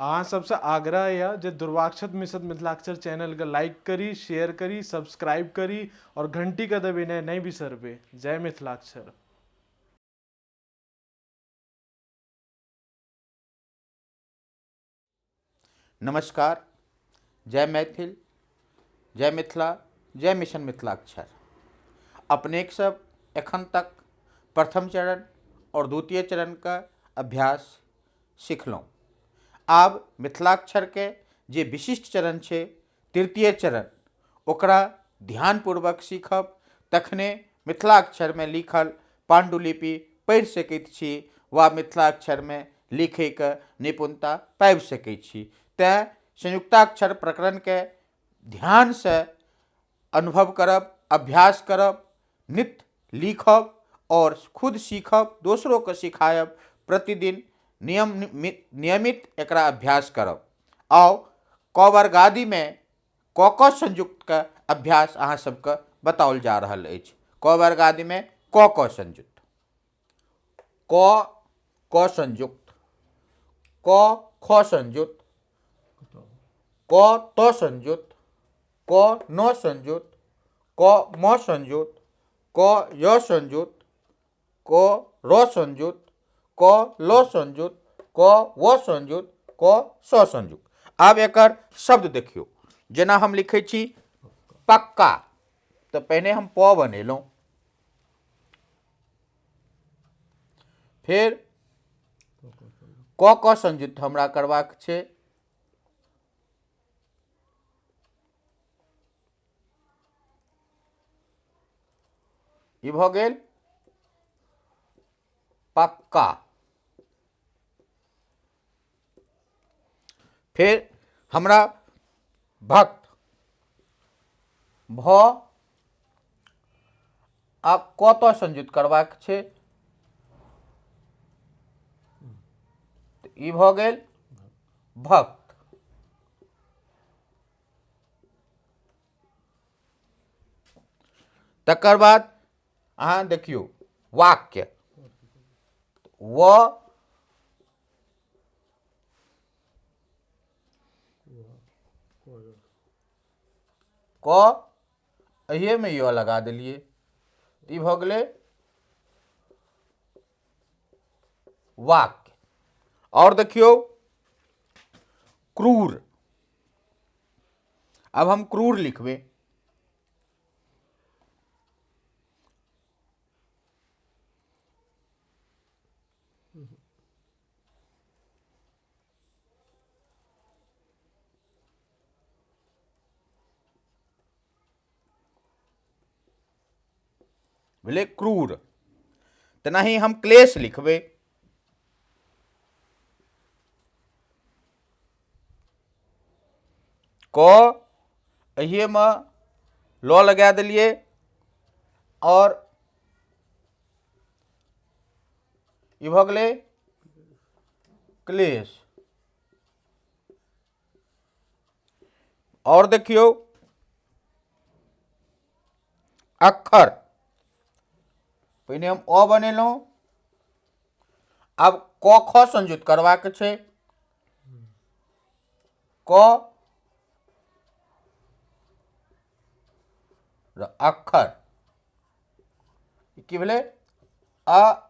अहाँ सबसे आग्रह है जे दुर्वाक्षत मिशन मिथिलाक्षर चैनल के लाइक करी, शेयर करी, सब्सक्राइब करी और घंटी का दबाना नहीं बिसरबे। जय मिथिलाक्षर। नमस्कार, जय मैथिल, जय मिथिला, जय मिशन मिथिलाक्षर। अपनेक सब एखन तक प्रथम चरण और द्वितीय चरण का अभ्यास सीखलहुँ। आब मिथिलाक्षर के जे विशिष्ट चरण छै, तृतीय चरण, ओकरा ध्यानपूर्वक सीखब, तखने मिथिलाक्षर में लिखल पांडुलिपि पढ़ि सकैत छी वा मिथिलाक्षर में लिखै के निपुणता पाबि सकैत छी। तैं संयुक्ताक्षर प्रकरण के ध्यान से अनुभव करब, अभ्यास करब, नित्य लिखब और खुद सीखब, दोसरों को सिखायब, प्रतिदिन नियमित एकरा अभ्यास करब। आओ क वर्गादि में क संयुक्त का अभ्यास अहाँ सबके बताओल जा रहल अछि। क वर्गादि में क संयुक्त, क संयुक्त, क ख संयुक्त, क त संयुक्त, क न संयुक्त, क म संयुक्त, क य संयुक्त, क र संयुक्त, क ल संयुक्त, क व संयुक्त, क स संयुक्त। आब एकर शब्द देखियो। जेना हम लिखै छी पक्का, तो पहले हम प बनेलहुँ, फिर क संयुक्त हमरा करबाक छै, ई भ गेल पक्का। फिर हमरा भक्त, भ आ क त संयुक्त करबाक छै, ई भ गेल भक्त। तकर बाद अहाँ देखियो वाक्य, व क अहिये में य लगा देलिए, ई भ गेलै वाक्य। और देखियो क्रूर। अब हम क्रूर लिखबे, भेलै क्रूर। तेनाही हम क्लेश लिखबे, क अहिये में ल लगा देलिए और ई भ गेलै क्लेश। और देखियो अक्षर, पहिने हम अ बनेलहुँ, आब क ख संयुक्त करबाक छै, क अक्षर, की भेलै अक्षर।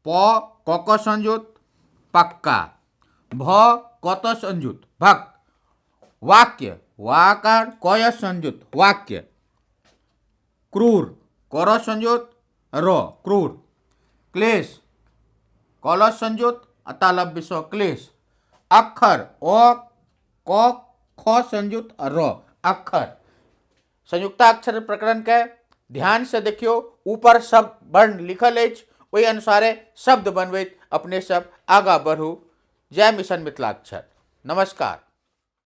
प क संयुक्त पक्का, भ क त संयुक्त भक्त, वाक्य वाकार क संयुक्त वाक्य, क्रूर कर संयुक्त र क्रूर, क्लेश कल संयुक्त अतालव्य स क्लेश, अक्षर अ क ख संयुक्त र अक्षर। संयुक्ताक्षर प्रकरण के ध्यान से देखियो, ऊपर सब वर्ण लिखल अछि, ओहि अनुसारे शब्द बनबैत अपने सब आगा बढ़ू। जय मिशन मिथिलाक्षर। नमस्कार।